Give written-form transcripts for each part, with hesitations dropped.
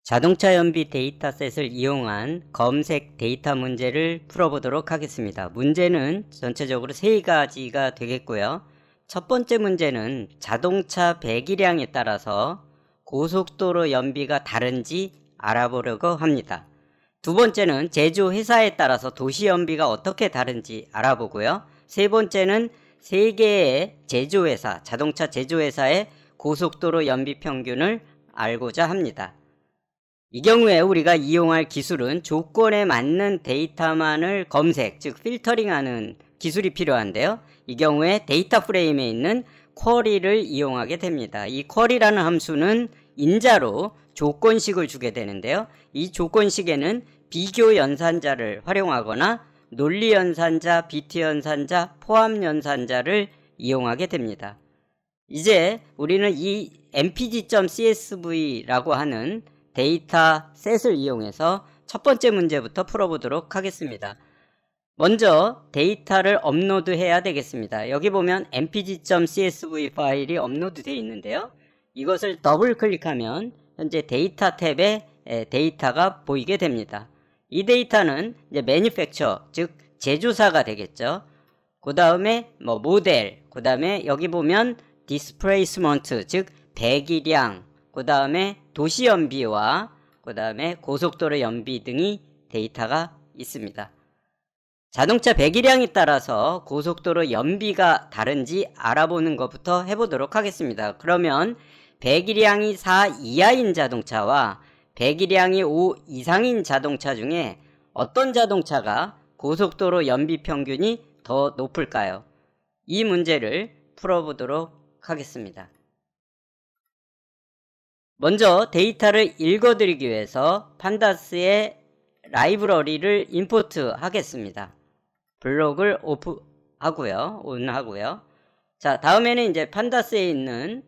자동차 연비 데이터셋을 이용한 검색 데이터 문제를 풀어보도록 하겠습니다. 문제는 전체적으로 3가지가 되겠고요. 첫 번째 문제는 자동차 배기량에 따라서 고속도로 연비가 다른지 알아보려고 합니다. 두 번째는 제조회사에 따라서 도시 연비가 어떻게 다른지 알아보고요. 세 번째는 3개의 제조회사, 자동차 제조회사의 고속도로 연비 평균을 알고자 합니다. 이 경우에 우리가 이용할 기술은 조건에 맞는 데이터만을 검색, 즉 필터링하는 기술이 필요한데요. 이 경우에 데이터 프레임에 있는 쿼리를 이용하게 됩니다. 이 쿼리라는 함수는 인자로 조건식을 주게 되는데요. 이 조건식에는 비교 연산자를 활용하거나 논리 연산자, 비트 연산자, 포함 연산자를 이용하게 됩니다. 이제 우리는 이 mpg.csv라고 하는 데이터 셋을 이용해서 첫 번째 문제부터 풀어보도록 하겠습니다. 먼저 데이터를 업로드해야 되겠습니다. 여기 보면 mpg.csv 파일이 업로드 되어 있는데요. 이것을 더블 클릭하면 현재 데이터 탭에 데이터가 보이게 됩니다. 이 데이터는 이제 manufacturer, 즉 제조사가 되겠죠. 그 다음에 모델, 그 다음에 여기 보면 displacement, 즉 배기량, 그 다음에 도시 연비와 그 다음에 고속도로 연비 등이 데이터가 있습니다. 자동차 배기량에 따라서 고속도로 연비가 다른지 알아보는 것부터 해보도록 하겠습니다. 그러면 배기량이 4 이하인 자동차와 배기량이 5 이상인 자동차 중에 어떤 자동차가 고속도로 연비 평균이 더 높을까요? 이 문제를 풀어보도록 하겠습니다. 먼저 데이터를 읽어드리기 위해서 판다스의 라이브러리를 임포트 하겠습니다. 블록을 오프 하고요. 온 하고요. 자, 다음에는 이제 판다스에 있는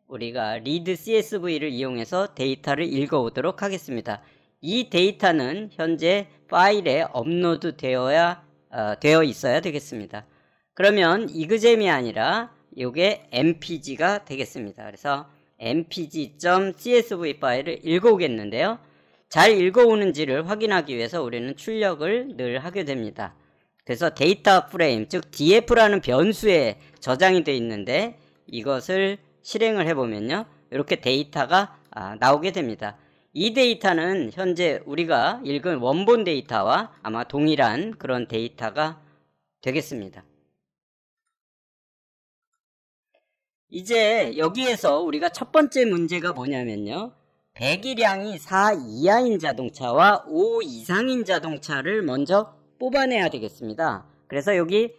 우리가 read CSV를 이용해서 데이터를 읽어오도록 하겠습니다. 이 데이터는 현재 파일에 업로드 되어 있어야 되겠습니다. 그러면 이그잼이 아니라 이게 mpg가 되겠습니다. 그래서 mpg.csv 파일을 읽어오겠는데요. 잘 읽어오는지를 확인하기 위해서 우리는 출력을 늘 하게 됩니다. 그래서 데이터 프레임, 즉 df라는 변수에 저장이 되어 있는데 이것을 실행을 해보면요. 이렇게 데이터가 나오게 됩니다. 이 데이터는 현재 우리가 읽은 원본 데이터와 아마 동일한 그런 데이터가 되겠습니다. 이제 여기에서 우리가 첫 번째 문제가 뭐냐면요. 배기량이 4 이하인 자동차와 5 이상인 자동차를 먼저 뽑아내야 되겠습니다. 그래서 여기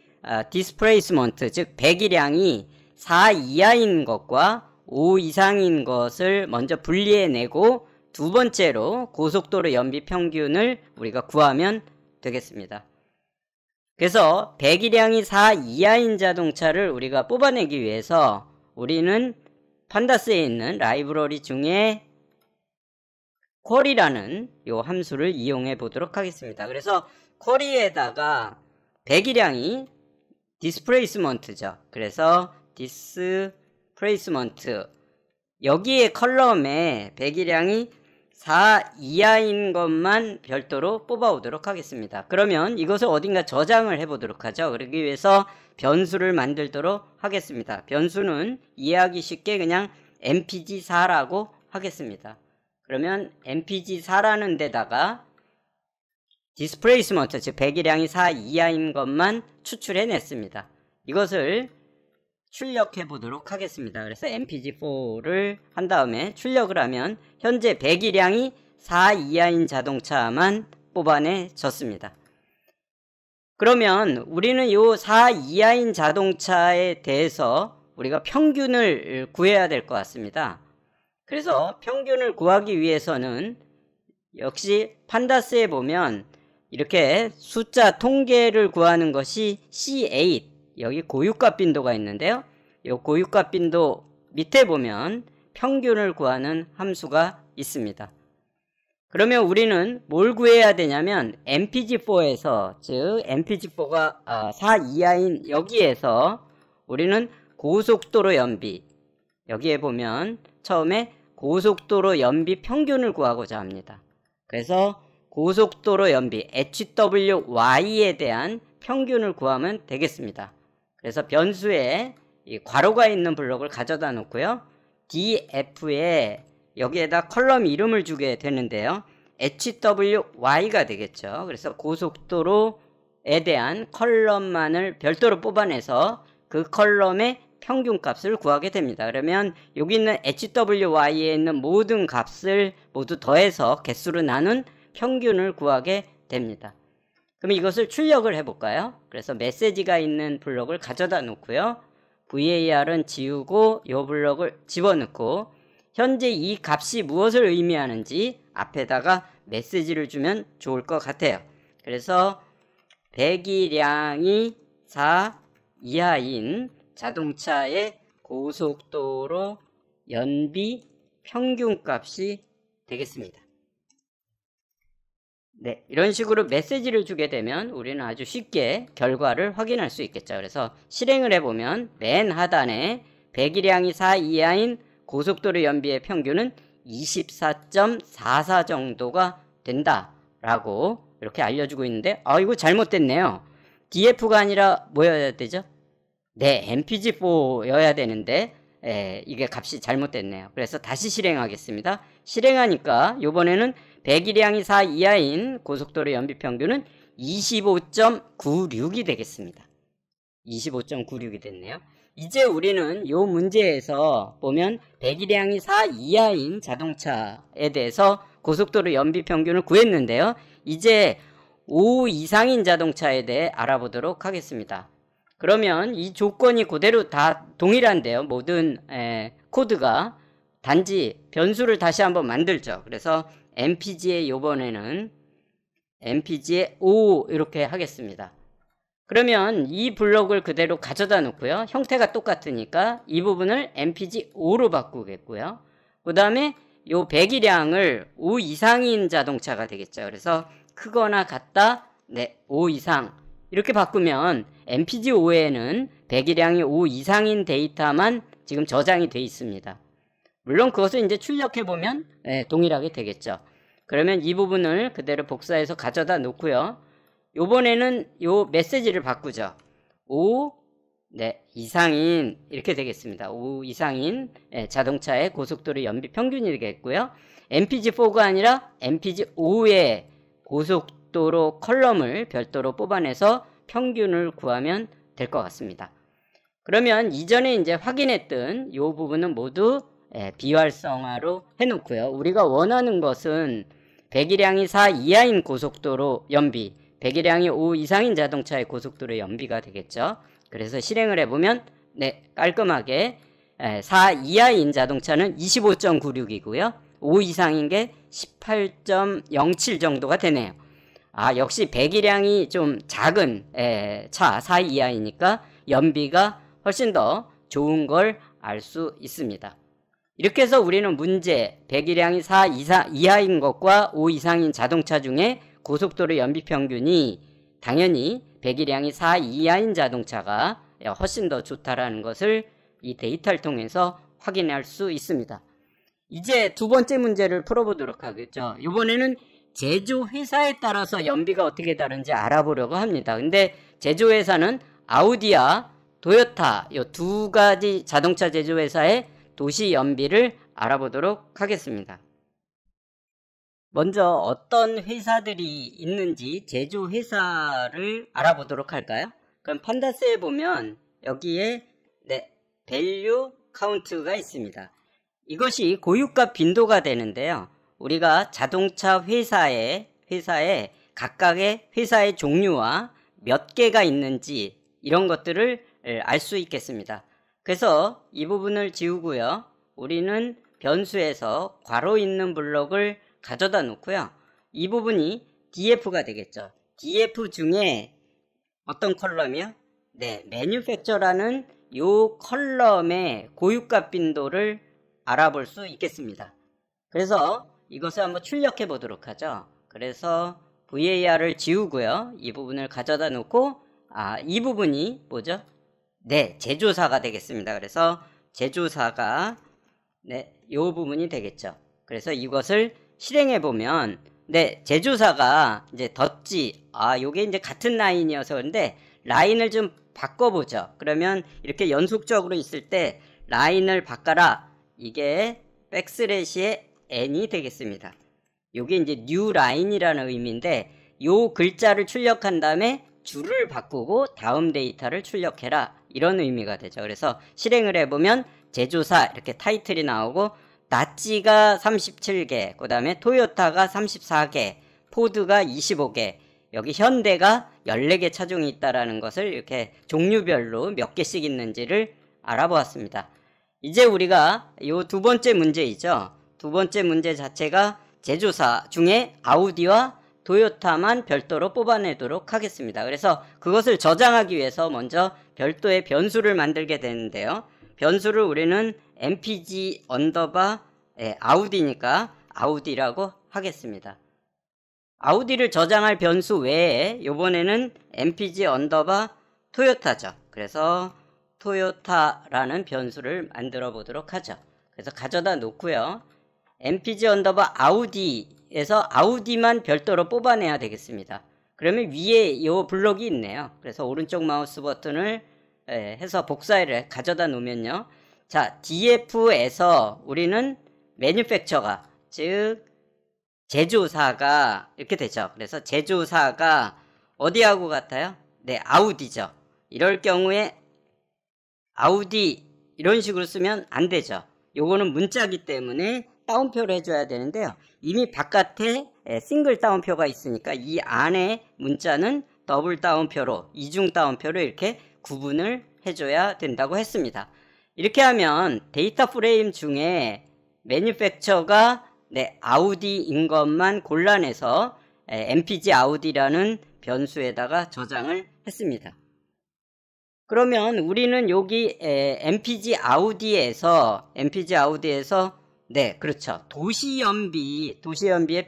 displacement, 즉 배기량이 4 이하인 것과 5 이상인 것을 먼저 분리해내고 두 번째로 고속도로 연비 평균을 우리가 구하면 되겠습니다. 그래서 배기량이 4 이하인 자동차를 우리가 뽑아내기 위해서 우리는 판다스에 있는 라이브러리 중에 쿼리라는 이 함수를 이용해 보도록 하겠습니다. 그래서 쿼리에다가 배기량이 displacement죠. 그래서 displacement, 여기에 컬럼에 배기량이 4 이하인 것만 별도로 뽑아오도록 하겠습니다. 그러면 이것을 어딘가 저장을 해보도록 하죠. 그러기 위해서 변수를 만들도록 하겠습니다. 변수는 이해하기 쉽게 그냥 mpg4라고 하겠습니다. 그러면 mpg4라는 데다가 displacement, 즉 배기량이 4 이하인 것만 추출해냈습니다. 이것을 출력해 보도록 하겠습니다. 그래서 mpg4를 한 다음에 출력을 하면 현재 배기량이 4 이하인 자동차만 뽑아내졌습니다. 그러면 우리는 이 4 이하인 자동차에 대해서 우리가 평균을 구해야 될 것 같습니다. 그래서 평균을 구하기 위해서는 역시 판다스에 보면 이렇게 숫자 통계를 구하는 것이 C8, 여기 고유값 빈도가 있는데요. 이 고유값 빈도 밑에 보면 평균을 구하는 함수가 있습니다. 그러면 우리는 뭘 구해야 되냐면 mpg4에서, 즉 mpg4가 4 이하인 여기에서 우리는 고속도로 연비, 여기에 보면 처음에 고속도로 연비 평균을 구하고자 합니다. 그래서 고속도로 연비 HWY에 대한 평균을 구하면 되겠습니다. 그래서 변수에 이 괄호가 있는 블록을 가져다 놓고요. DF에 여기에다 컬럼 이름을 주게 되는데요. HWY가 되겠죠. 그래서 고속도로에 대한 컬럼만을 별도로 뽑아내서 그 컬럼의 평균값을 구하게 됩니다. 그러면 여기 있는 HWY에 있는 모든 값을 모두 더해서 개수로 나눈 평균을 구하게 됩니다. 그럼 이것을 출력을 해볼까요? 그래서 메시지가 있는 블록을 가져다 놓고요. VAR은 지우고 이 블록을 집어넣고 현재 이 값이 무엇을 의미하는지 앞에다가 메시지를 주면 좋을 것 같아요. 그래서 배기량이 4 이하인 자동차의 고속도로 연비 평균값이 되겠습니다. 네, 이런 식으로 메시지를 주게 되면 우리는 아주 쉽게 결과를 확인할 수 있겠죠. 그래서 실행을 해보면 맨 하단에 배기량이 4 이하인 고속도로 연비의 평균은 24.44 정도가 된다라고 이렇게 알려주고 있는데 이거 잘못됐네요. DF가 아니라 뭐여야 되죠? 네, MPG4여야 되는데 이게 값이 잘못됐네요. 그래서 다시 실행하겠습니다. 실행하니까 이번에는 배기량이 4 이하인 고속도로 연비 평균은 25.96이 되겠습니다. 25.96이 됐네요. 이제 우리는 이 문제에서 보면 배기량이 4 이하인 자동차에 대해서 고속도로 연비 평균을 구했는데요. 이제 5 이상인 자동차에 대해 알아보도록 하겠습니다. 그러면 이 조건이 그대로 다 동일한데요. 모든 코드가 단지 변수를 다시 한번 만들죠. 그래서 MPG에 이번에는 MPG에 5 이렇게 하겠습니다. 그러면 이 블록을 그대로 가져다 놓고요. 형태가 똑같으니까 이 부분을 MPG5로 바꾸겠고요. 그 다음에 요 배기량을 5 이상인 자동차가 되겠죠. 그래서 크거나 같다, 5 이상 이렇게 바꾸면 MPG5에는 배기량이 5 이상인 데이터만 지금 저장이 되어 있습니다. 물론 그것을 이제 출력해보면 동일하게 되겠죠. 그러면 이 부분을 그대로 복사해서 가져다 놓고요. 요번에는 요 메시지를 바꾸죠. 5 이상인 이렇게 되겠습니다. 5 이상인 자동차의 고속도로 연비 평균이 되겠고요. MPG4가 아니라 MPG5의 고속도로 컬럼을 별도로 뽑아내서 평균을 구하면 될 것 같습니다. 그러면 이전에 이제 확인했던 이 부분은 모두 비활성화로 해놓고요. 우리가 원하는 것은 배기량이 4 이하인 고속도로 연비, 배기량이 5 이상인 자동차의 고속도로 연비가 되겠죠. 그래서 실행을 해보면 깔끔하게 4 이하인 자동차는 25.96이고요. 5 이상인 게 18.07 정도가 되네요. 역시 배기량이 좀 작은 차 4 이하이니까 연비가 훨씬 더 좋은 걸 알 수 있습니다. 이렇게 해서 우리는 문제 배기량이 4 이하인 것과 5 이상인 자동차 중에 고속도로 연비 평균이 당연히 배기량이 4 이하인 자동차가 훨씬 더 좋다라는 것을 이 데이터를 통해서 확인할 수 있습니다. 이제 두 번째 문제를 풀어보도록 하겠죠. 이번에는 제조회사에 따라서 연비가 어떻게 다른지 알아보려고 합니다. 근데 제조회사는 아우디와 도요타 이 두 가지 자동차 제조회사의 도시 연비를 알아보도록 하겠습니다. 먼저 어떤 회사들이 있는지 제조회사를 알아보도록 할까요? 그럼 판다스에 보면 여기에 밸류 카운트가 있습니다. 이것이 고유값 빈도가 되는데요. 우리가 자동차 회사에 각각의 회사의 종류와 몇 개가 있는지 이런 것들을 알 수 있겠습니다. 그래서 이 부분을 지우고요. 우리는 변수에서 괄호 있는 블록을 가져다 놓고요. 이 부분이 DF가 되겠죠. DF 중에 어떤 컬럼이요? Manufacturer라는 이 컬럼의 고유값 빈도를 알아볼 수 있겠습니다. 그래서 이것을 한번 출력해 보도록 하죠. 그래서 VAR을 지우고요. 이 부분을 가져다 놓고 이 부분이 뭐죠? 제조사가 되겠습니다. 그래서 제조사가 네, 요 부분이 되겠죠. 그래서 이것을 실행해 보면, 네, 제조사가 이제 덧지, 요게 이제 같은 라인이어서 그런데 라인을 좀 바꿔보죠. 그러면 이렇게 연속적으로 있을 때 라인을 바꿔라. 이게 백슬래시의 n이 되겠습니다. 요게 이제 new line이라는 의미인데, 요 글자를 출력한 다음에 줄을 바꾸고 다음 데이터를 출력해라. 이런 의미가 되죠. 그래서 실행을 해보면 제조사 이렇게 타이틀이 나오고, 다찌가 37개, 그 다음에 토요타가 34개, 포드가 25개, 여기 현대가 14개 차종이 있다라는 것을 이렇게 종류별로 몇 개씩 있는지를 알아보았습니다. 이제 우리가 요 두 번째 문제이죠. 두 번째 문제 자체가 제조사 중에 아우디와 토요타만 별도로 뽑아내도록 하겠습니다. 그래서 그것을 저장하기 위해서 먼저 별도의 변수를 만들게 되는데요. 변수를 우리는 mpg 언더바 아우디니까 아우디라고 하겠습니다. 아우디를 저장할 변수 외에 요번에는 mpg 언더바 토요타죠. 그래서 토요타라는 변수를 만들어 보도록 하죠. 그래서 가져다 놓고요. mpg 언더바 아우디에서 아우디만 별도로 뽑아내야 되겠습니다. 그러면 위에 요 블럭이 있네요. 그래서 오른쪽 마우스 버튼을 해서 복사를 가져다 놓으면요. 자, df에서 우리는 매뉴팩처가, 즉 제조사가 이렇게 되죠. 그래서 제조사가 어디하고 같아요? 네, 아우디죠. 이럴 경우에 아우디 이런 식으로 쓰면 안 되죠. 요거는 문자기 때문에 따옴표를 해줘야 되는데요. 이미 바깥에 싱글 따옴표가 있으니까 이 안에 문자는 더블 따옴표로, 이중 따옴표로 이렇게 구분을 해줘야 된다고 했습니다. 이렇게 하면 데이터 프레임 중에 매뉴팩처가 아우디인 것만 골라내서 mpg 아우디라는 변수에다가 저장을 했습니다. 그러면 우리는 여기 mpg 아우디에서 네, 그렇죠. 도시연비의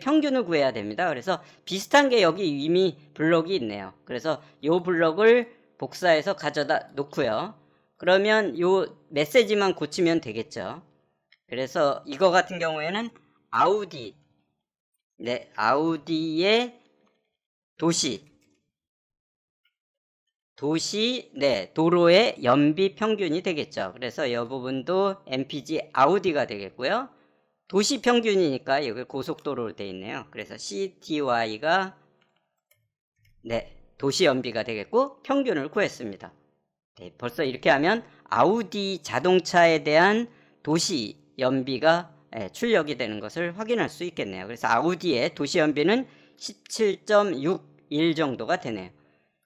평균을 구해야 됩니다. 그래서 비슷한 게 여기 이미 블럭이 있네요. 그래서 요 블럭을 복사해서 가져다 놓고요. 그러면 요 메시지만 고치면 되겠죠. 그래서 이거 같은 경우에는 아우디, 아우디의 도로의 연비 평균이 되겠죠. 그래서 이 부분도 mpg 아우디가 되겠고요. 도시 평균이니까 여기 고속도로로 되어 있네요. 그래서 cty가 도시 연비가 되겠고 평균을 구했습니다. 네, 벌써 이렇게 하면 아우디 자동차에 대한 도시 연비가 출력이 되는 것을 확인할 수 있겠네요. 그래서 아우디의 도시 연비는 17.61 정도가 되네요.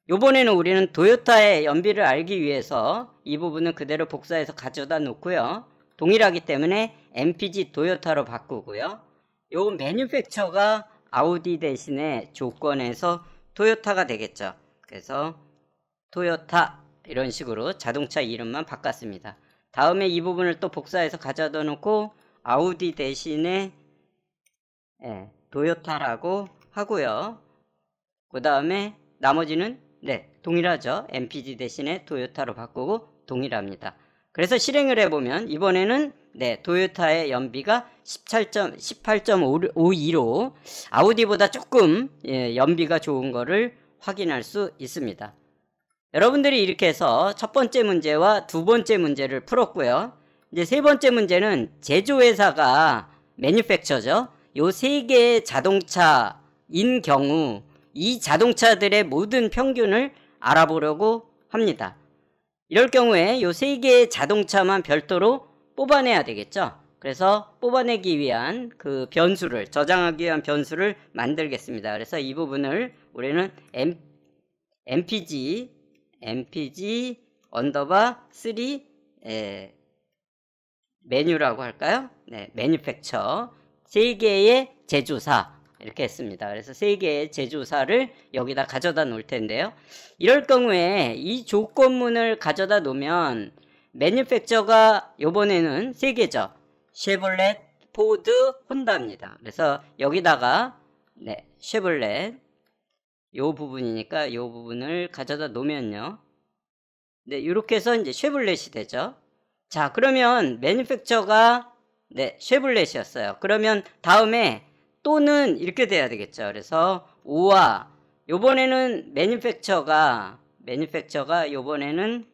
요번에는 우리는 토요타의 연비를 알기 위해서 이 부분은 그대로 복사해서 가져다 놓고요. 동일하기 때문에 mpg 토요타로 바꾸고요. 요 매뉴팩처가 아우디 대신에 조건에서 토요타가 되겠죠. 그래서 토요타 이런 식으로 자동차 이름만 바꿨습니다. 다음에 이 부분을 또 복사해서 가져다 놓고 아우디 대신에 토요타라고 하고요. 그 다음에 나머지는 동일하죠. mpg 대신에 토요타로 바꾸고 동일합니다. 그래서 실행을 해보면 이번에는 토요타의 연비가 18.52로 아우디보다 조금 연비가 좋은 거를 확인할 수 있습니다. 여러분들이 이렇게 해서 첫 번째 문제와 두 번째 문제를 풀었고요. 이제 세 번째 문제는 제조회사가 매뉴팩처죠. 요 세 개의 자동차인 경우 이 자동차들의 모든 평균을 알아보려고 합니다. 이럴 경우에 요 세 개의 자동차만 별도로 뽑아내야 되겠죠. 그래서 뽑아내기 위한 그 변수를, 저장하기 위한 변수를 만들겠습니다. 그래서 이 부분을 우리는 mpg 언더바 3 메뉴라고 할까요? 매뉴팩처 세 개의 제조사 이렇게 했습니다. 그래서 세 개의 제조사를 여기다 가져다 놓을 텐데요. 이럴 경우에 이 조건문을 가져다 놓으면 매뉴팩처가 요번에는 세 개죠. 쉐볼렛, 포드, 혼다입니다. 그래서 여기다가 쉐볼렛 요 부분이니까 요 부분을 가져다 놓으면요. 이렇게 해서 이제 쉐볼렛이 되죠. 자, 그러면 매뉴팩처가 네, 쉐블렛이었어요. 그러면 다음에 또는 이렇게 돼야 되겠죠. 그래서 5와 요번에는 매니팩처가 요번에는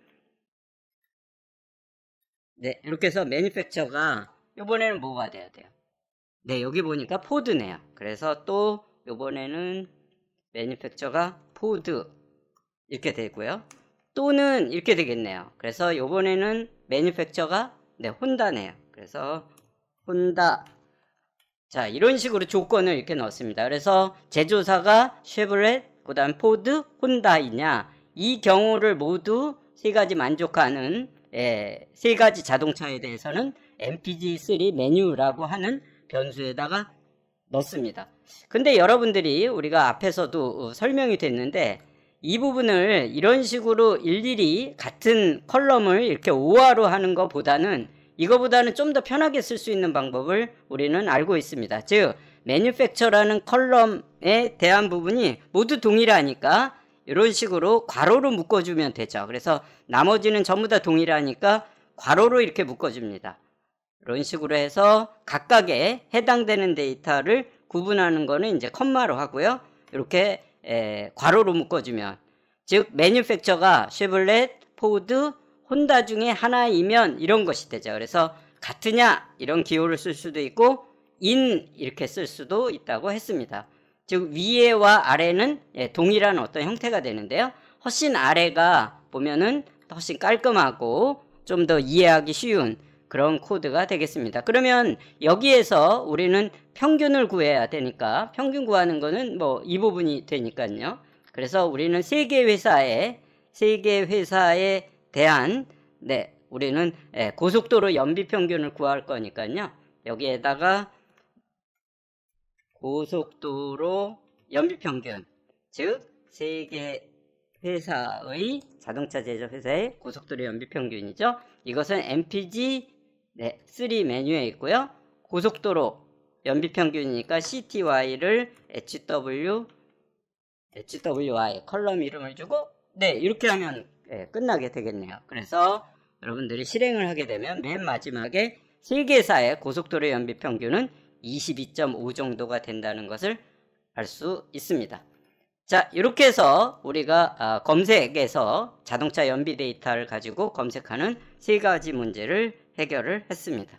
네, 이렇게 해서 매니팩처가 요번에는 뭐가 돼야 돼요? 네, 여기 보니까 포드네요. 그래서 또 요번에는 매니팩처가 포드 이렇게 되고요. 또는 이렇게 되겠네요. 그래서 요번에는 매니팩처가 네, 혼다네요. 그래서 혼다. 자, 이런 식으로 조건을 이렇게 넣었습니다. 그래서 제조사가 쉐보렛, 그 다음 포드, 혼다이냐, 이 경우를 모두 세 가지 만족하는 세 가지 자동차에 대해서는 MPG3 메뉴라고 하는 변수에다가 넣습니다. 근데 여러분들이 우리가 앞에서도 설명이 됐는데 이 부분을 이런 식으로 일일이 같은 컬럼을 이렇게 오화로 하는 것보다는 이거보다는 좀 더 편하게 쓸 수 있는 방법을 우리는 알고 있습니다. 즉 manufacture라는 컬럼에 대한 부분이 모두 동일하니까 이런 식으로 괄호로 묶어주면 되죠. 그래서 나머지는 전부 다 동일하니까 괄호로 이렇게 묶어줍니다. 이런 식으로 해서 각각에 해당되는 데이터를 구분하는 거는 이제 컴마로 하고요. 이렇게 괄호로 묶어주면, 즉 manufacture가 쉐블렛, 포드, 혼다 중에 하나이면 이런 것이 되죠. 그래서 같으냐 이런 기호를 쓸 수도 있고 in 이렇게 쓸 수도 있다고 했습니다. 즉 위에와 아래는 동일한 어떤 형태가 되는데요. 훨씬 아래가 보면은 훨씬 깔끔하고 좀 더 이해하기 쉬운 그런 코드가 되겠습니다. 그러면 여기에서 우리는 평균을 구해야 되니까 평균 구하는 거는 뭐 이 부분이 되니까요. 그래서 우리는 세 개 회사에 대한 우리는 고속도로 연비 평균을 구할 거니까요. 여기에다가 고속도로 연비 평균, 즉 세 개 회사의 자동차 제조 회사의 고속도로 연비 평균이죠. 이것은 MPG3 메뉴에 있고요. 고속도로 연비 평균이니까 CTY를 HWY 컬럼 이름을 주고 이렇게 하면 끝나게 되겠네요. 그래서 여러분들이 실행을 하게 되면 맨 마지막에 세 개사의 고속도로 연비 평균은 22.5 정도가 된다는 것을 알 수 있습니다. 자, 이렇게 해서 우리가 검색에서 자동차 연비 데이터를 가지고 검색하는 세 가지 문제를 해결을 했습니다.